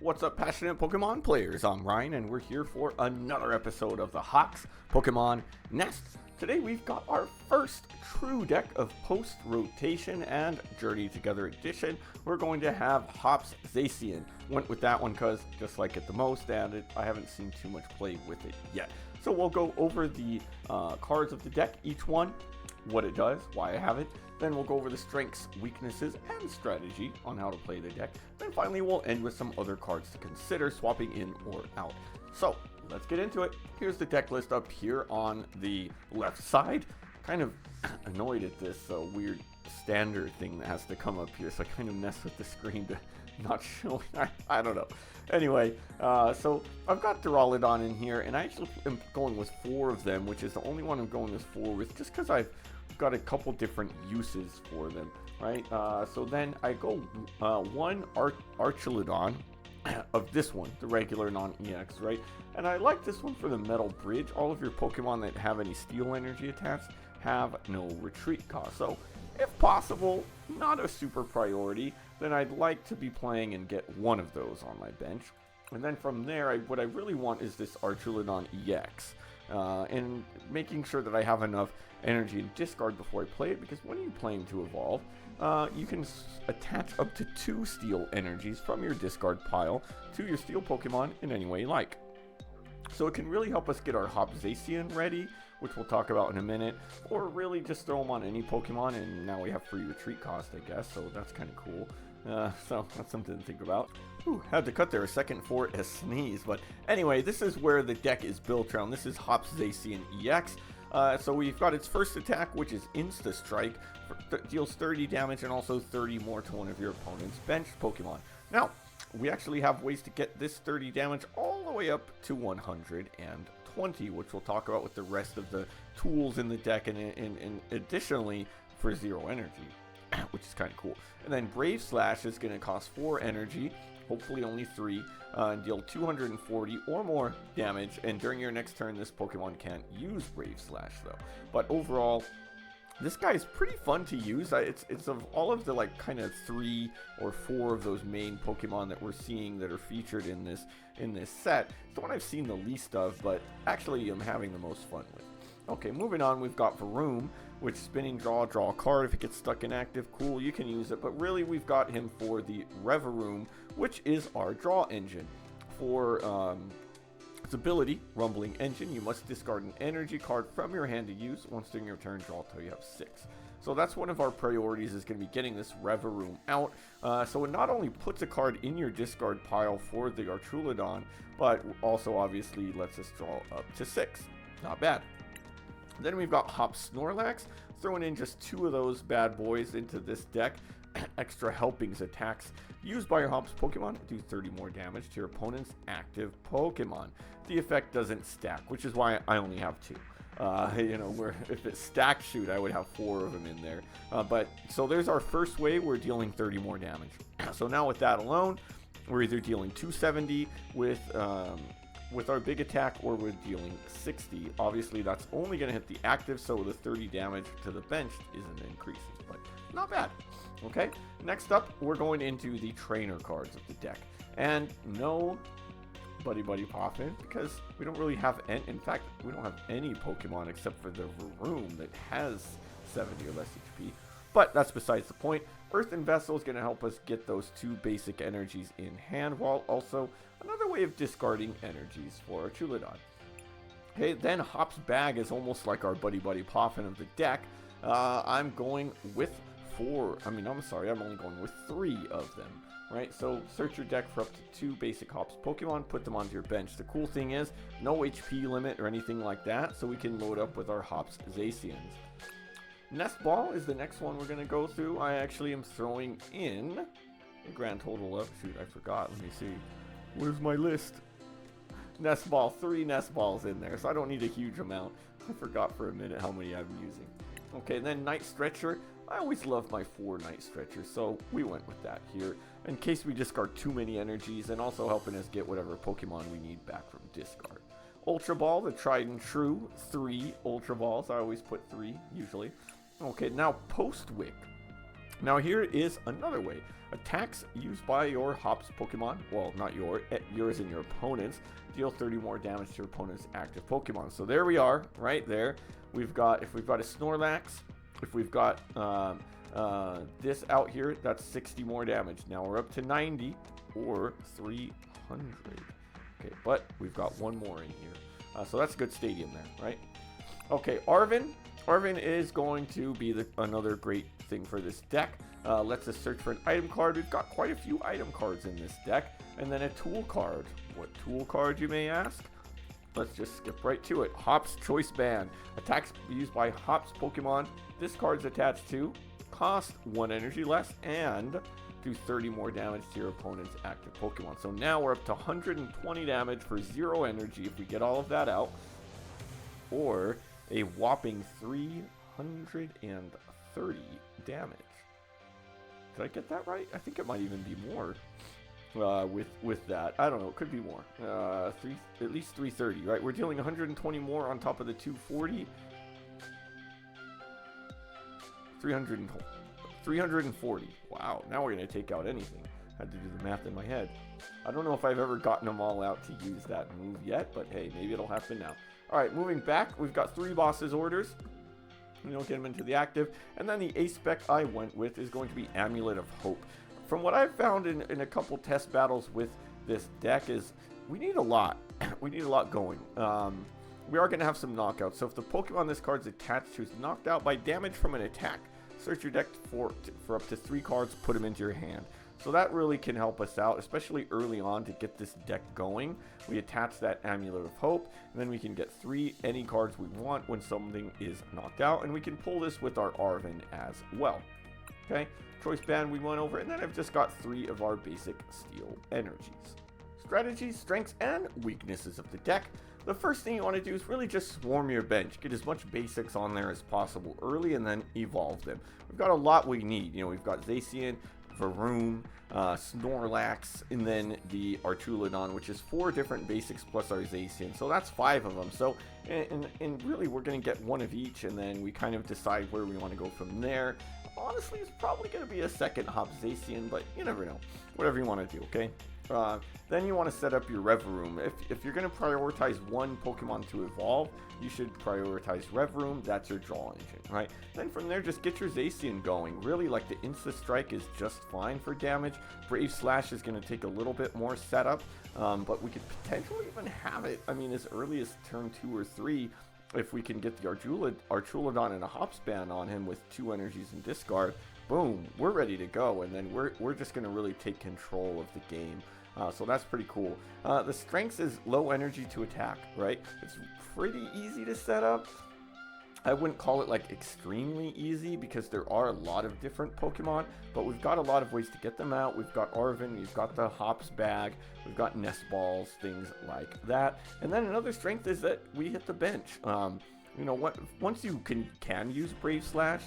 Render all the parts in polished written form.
What's up, passionate Pokemon players? I'm Ryan, and we're here for another episode of the Hawks Pokemon Nest. Today we've got our first true deck of post-rotation and Journey Together edition. We're going to have Hops Zacian. Went with that one because just like it the most, and I haven't seen too much play with it yet. So we'll go over the cards of the deck, each one, what it does, why I have it. Then we'll go over the strengths, weaknesses, and strategy on how to play the deck. Then finally we'll end with some other cards to consider swapping in or out. So let's get into it. Here's the deck list up here on the left side. Kind of annoyed at this weird standard thing that has to come up here, so I kind of mess with the screen to not show. I don't know. Anyway, so I've got Duraludon in here, and I actually am going with 4 of them, which is the only one I'm going this 4 with, just because I've got a couple different uses for them, right? So then I go one Archaludon of this one, the regular non-EX, right? And I like this one for the metal bridge. All of your Pokemon that have any steel energy attached have no retreat cost. So if possible, not a super priority, then I'd like to be playing and get one of those on my bench. And then from there, what I really want is this Archaludon EX. And making sure that I have enough energy and discard before I play it, because when you play him to evolve, you can attach up to 2 steel energies from your discard pile to your steel Pokemon in any way you like. So it can really help us get our Hops Zacian ready, which we'll talk about in a minute, or really just throw them on any Pokemon, and now we have free retreat cost, I guess, so that's kind of cool. So that's something to think about. Whew, had to cut there a second for a sneeze, but anyway, this is where the deck is built around. This is Hops Zacian EX. So we've got its first attack, which is Insta Strike, deals 30 damage and also 30 more to one of your opponent's benched Pokemon. Now, we actually have ways to get this 30 damage all the way up to 120, which we'll talk about with the rest of the tools in the deck, and additionally for 0 energy, which is kind of cool. And then Brave Slash is going to cost 4 energy, hopefully only 3, and deal 240 or more damage, and during your next turn this Pokemon can't use Brave Slash though. But overall, this guy is pretty fun to use. It's of all of the like kind of 3 or 4 of those main Pokemon that we're seeing that are featured in this set, it's the one I've seen the least of, but actually I'm having the most fun with. Okay, moving on, we've got Varoom, which spinning, draw a card. If it gets stuck inactive, cool, you can use it. But really, we've got him for the Revavroom, which is our draw engine. For its ability, Rumbling Engine, you must discard an energy card from your hand to use. Once during your turn, draw until you have 6. So that's one of our priorities, is going to be getting this Revavroom out. So it not only puts a card in your discard pile for the Archaludon, but also obviously lets us draw up to 6. Not bad. Then we've got Hops Snorlax, throwing in just 2 of those bad boys into this deck. Extra helpings attacks used by your Hops Pokemon do 30 more damage to your opponent's active Pokemon. The effect doesn't stack, which is why I only have 2. You know, where if it stacked, shoot, I would have 4 of them in there. But so there's our first wave. We're dealing 30 more damage. So now with that alone, we're either dealing 270 with our big attack, or we're dealing 60. Obviously, that's only going to hit the active, so the 30 damage to the bench isn't increasing, but not bad. Okay, next up, we're going into the trainer cards of the deck. And no Buddy Poffin, because we don't really have any, in fact, we don't have any Pokemon except for the Varoom that has 70 or less HP. But that's besides the point. Earthen Vessel is going to help us get those 2 basic energies in hand, while also another way of discarding energies for Archaludon. Okay, then Hops Bag is almost like our Buddy Poffin of the deck. I'm going with 4. I'm only going with 3 of them. Right, so search your deck for up to 2 basic Hops Pokemon, put them onto your bench. The cool thing is, no HP limit or anything like that, so we can load up with our Hops Zacians. Nest Ball is the next one we're going to go through. I actually am throwing in a grand total of, shoot, I forgot, let me see. Where's my list? Nest Ball, 3 Nest Balls in there, so I don't need a huge amount. I forgot for a minute how many I'm using. Okay, and then Night Stretcher. I always love my 4 Night Stretchers, so we went with that here, in case we discard too many energies, and also helping us get whatever Pokemon we need back from discard. Ultra Ball, the tried and true, 3 Ultra Balls. I always put 3, usually. Okay, now Postwick Now here is another way. Attacks used by your Hops Pokemon, well, not yours and your opponents, deal 30 more damage to your opponent's active Pokemon. So there we are, right there. If we've got a Snorlax, if we've got this out here, that's 60 more damage. Now we're up to 90 or 300. Okay, but we've got one more in here. So that's a good stadium there, right? Okay, Arven. Arven is going to be another great thing for this deck. Lets us search for an item card. We've got quite a few item cards in this deck. And then a tool card. What tool card, you may ask? Let's just skip right to it. Hops Choice Band. Attacks used by Hops Pokemon. This card's attached to, cost 1 energy less, and do 30 more damage to your opponent's active Pokemon. So now we're up to 120 damage for 0 energy if we get all of that out. Or a whopping 330 damage. Did I get that right? I think it might even be more with that. I don't know. It could be more. At least 330, right? We're dealing 120 more on top of the 240. 340. Wow. Now we're going to take out anything. Had to do the math in my head. I don't know if I've ever gotten them all out to use that move yet, but hey, maybe it'll happen now. All right, moving back, we've got 3 bosses orders. We don't get them into the active. And then the ace spec I went with is going to be Amulet of Hope. From what I've found in a couple test battles with this deck is we need a lot. We need a lot going. We are going to have some knockouts. So if the Pokemon this card's attached to is knocked out by damage from an attack, search your deck for up to 3 cards, put them into your hand. So that really can help us out, especially early on to get this deck going. We attach that Amulet of Hope, and then we can get any cards we want when something is knocked out, and we can pull this with our Arven as well. Okay, Choice Band we went over, and then I've just got 3 of our basic Steel energies. Strategies, strengths, and weaknesses of the deck. The first thing you want to do is really just swarm your bench. Get as much basics on there as possible early, and then evolve them. We've got a lot we need. You know, we've got Zacian, Varoom, Snorlax, and then the Archaludon, which is 4 different basics plus our Zacian. So that's 5 of them. So, and really we're going to get one of each, and then we kind of decide where we want to go from there. Honestly, it's probably going to be a second Hop Zacian, but you never know. Whatever you want to do, okay? Then you want to set up your Revavroom. If you're going to prioritize one Pokemon to evolve, you should prioritize Revavroom. That's your draw engine, right? Then from there, just get your Zacian going. Really, like the Insta Strike is just fine for damage. Brave Slash is going to take a little bit more setup, but we could potentially even have it, I mean, as early as turn 2 or 3, if we can get the Archaludon and a Hops Band on him with 2 energies and discard. Boom, we're ready to go, and then we're just going to really take control of the game. So that's pretty cool. The strengths is low energy to attack, right? It's pretty easy to set up. I wouldn't call it like extremely easy because there are a lot of different Pokemon, but we've got a lot of ways to get them out. We've got Arven, we've got the Hops bag, we've got Nest Balls, things like that. And then another strength is that we hit the bench. You know what? Once you can use Brave Slash,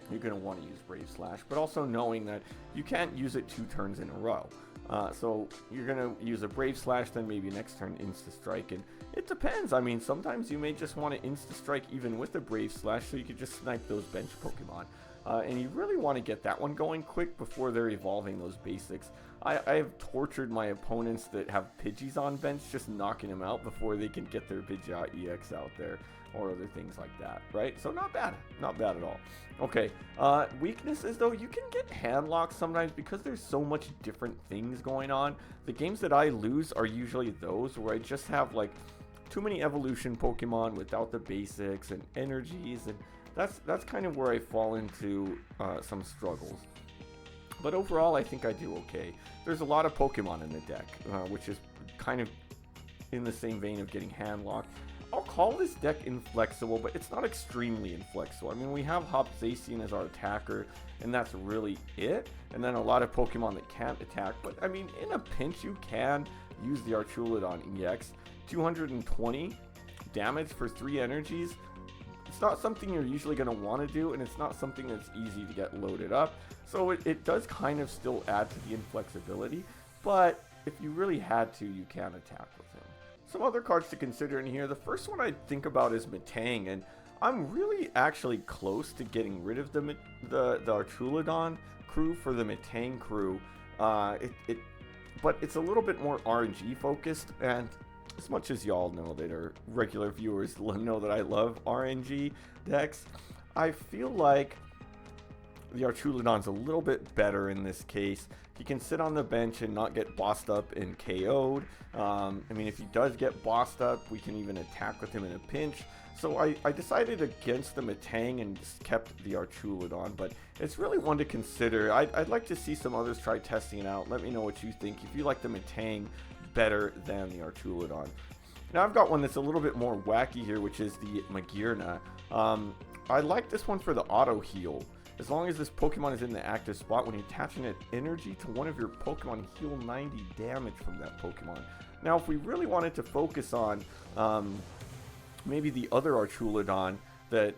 you're going to want to use Brave Slash, but also knowing that you can't use it 2 turns in a row. So you're going to use a Brave Slash, then maybe next turn Insta Strike, and it depends. I mean, sometimes you may just want to Insta Strike even with a Brave Slash so you could just snipe those bench Pokemon. And you really want to get that one going quick before they're evolving those basics. I have tortured my opponents that have Pidgeys on bench, just knocking them out before they can get their Pidgeot EX out there, or other things like that, right? So not bad at all. Okay, weaknesses though, you can get hand locked sometimes because there's so much different things going on. The games that I lose are usually those where I just have like too many evolution Pokemon without the basics and energies, and that's kind of where I fall into some struggles. But overall, I think I do okay. There's a lot of Pokemon in the deck, which is kind of in the same vein of getting hand locked. I'll call this deck inflexible, but it's not extremely inflexible. I mean, we have Hop Zacian as our attacker, and that's really it. And then a lot of Pokemon that can't attack. But, I mean, in a pinch, you can use the Archaludon EX. 220 damage for 3 energies. It's not something you're usually going to want to do, and it's not something that's easy to get loaded up. So it does kind of still add to the inflexibility. But if you really had to, you can attack with him. Some other cards to consider in here. The first one I think about is Metang, and I'm really actually close to getting rid of the Archaludon crew for the Metang crew. But it's a little bit more RNG focused, and as much as y'all know that are regular viewers know that I love RNG decks, I feel like the Archaludon's a little bit better in this case. He can sit on the bench and not get bossed up and KO'd. I mean, if he does get bossed up, we can even attack with him in a pinch. So I decided against the Metang and just kept the Archaludon, but it's really one to consider. I'd like to see some others try testing it out. Let me know what you think, if you like the Metang better than the Archaludon. Now I've got one that's a little bit more wacky here, which is the Magearna. I like this one for the auto heal. As long as this Pokemon is in the active spot, when you attach an energy to one of your Pokemon, heal 90 damage from that Pokemon. Now, if we really wanted to focus on maybe the other Archaludon that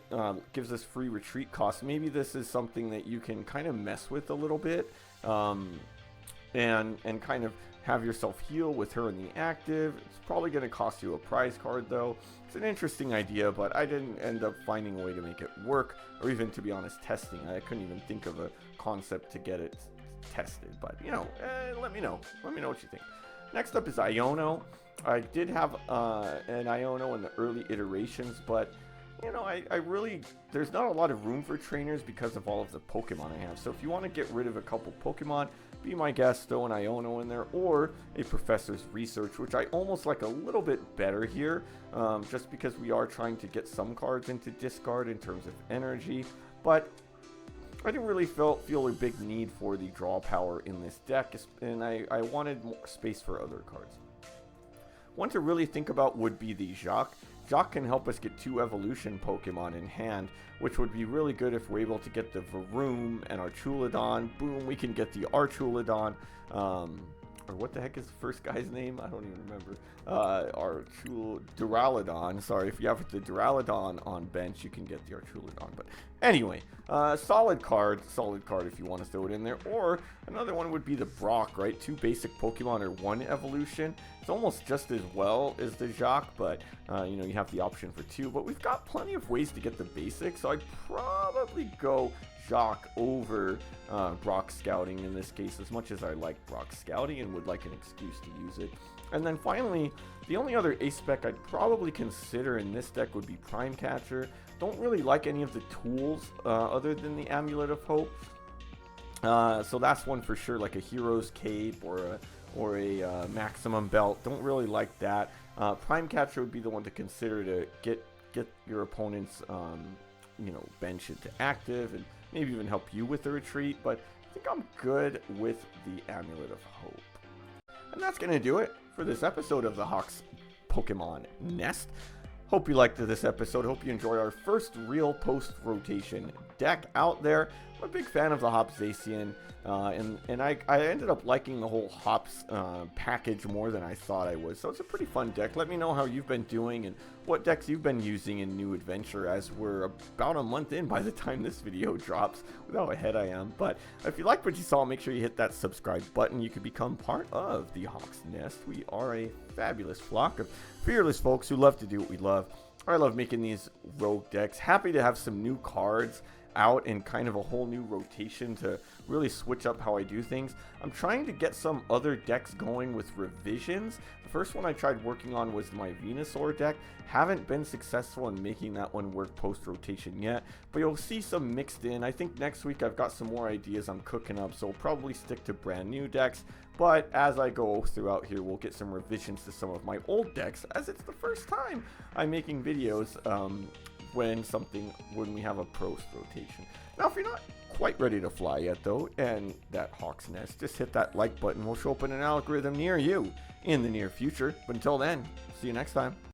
gives us free retreat costs, maybe this is something that you can kind of mess with a little bit and kind of have yourself heal with her in the active. It's probably going to cost you a prize card though. It's an interesting idea, but I didn't end up finding a way to make it work, or even, to be honest, testing. I couldn't even think of a concept to get it tested, but you know, let me know what you think. Next up is Iono. I did have an Iono in the early iterations, but you know, I really, there's not a lot of room for trainers because of all of the Pokemon I have. So if you want to get rid of a couple Pokemon, be my guest, throw an Iono in there, or a Professor's Research, which I almost like a little bit better here, just because we are trying to get some cards into discard in terms of energy, but I didn't really feel a big need for the draw power in this deck, and I wanted more space for other cards. One to really think about would be the Jacques. Jacques can help us get 2 evolution Pokemon in hand, which would be really good if we're able to get the Varoom and Archaludon. Boom, we can get the Archaludon. Or what the heck is the first guy's name? I don't even remember. Duraludon. Sorry, if you have the Duraludon on bench, you can get the Archaludon. But anyway, solid card if you want to throw it in there. Or another one would be the Brock, right? 2 basic Pokemon or 1 evolution. It's almost just as well as the Jacques, but you know, you have the option for 2. But we've got plenty of ways to get the basics, so I'd probably go Jacques over Brock Scouting in this case, as much as I like Brock Scouting and would like an excuse to use it. And then finally, the only other ace spec I'd probably consider in this deck would be Prime Catcher. Don't really like any of the tools other than the Amulet of Hope. So that's one for sure, like a Hero's Cape or a Maximum Belt. Don't really like that. Prime Catcher would be the one to consider to get your opponent's you know, bench into active and maybe even help you with the retreat, but I think I'm good with the Amulet of Hope. And that's going to do it for this episode of the Hawks Pokemon Nest. Hope you liked this episode. Hope you enjoy our first real post-rotation deck out there. I'm a big fan of the Hops Zacian, and I ended up liking the whole Hops package more than I thought I would. So it's a pretty fun deck. Let me know how you've been doing and what decks you've been using in New Adventure, as we're about a month in by the time this video drops, with how ahead I am. But if you liked what you saw, make sure you hit that subscribe button. You could become part of the Hawks Nest. We are a fabulous flock of fearless folks who love to do what we love. I love making these rogue decks. Happy to have some new cards out in kind of a whole new rotation to really switch up how I do things. I'm trying to get some other decks going with revisions. The first one I tried working on was my Venusaur deck. Haven't been successful in making that one work post-rotation yet, but you'll see some mixed in. I think next week I've got some more ideas I'm cooking up, so I'll probably stick to brand new decks. But as I go throughout here, we'll get some revisions to some of my old decks, as it's the first time I'm making videos when we have a post rotation. Now, if you're not quite ready to fly yet though, and that Hawk's Nest, just hit that like button. We'll show up in an algorithm near you in the near future. But until then, see you next time.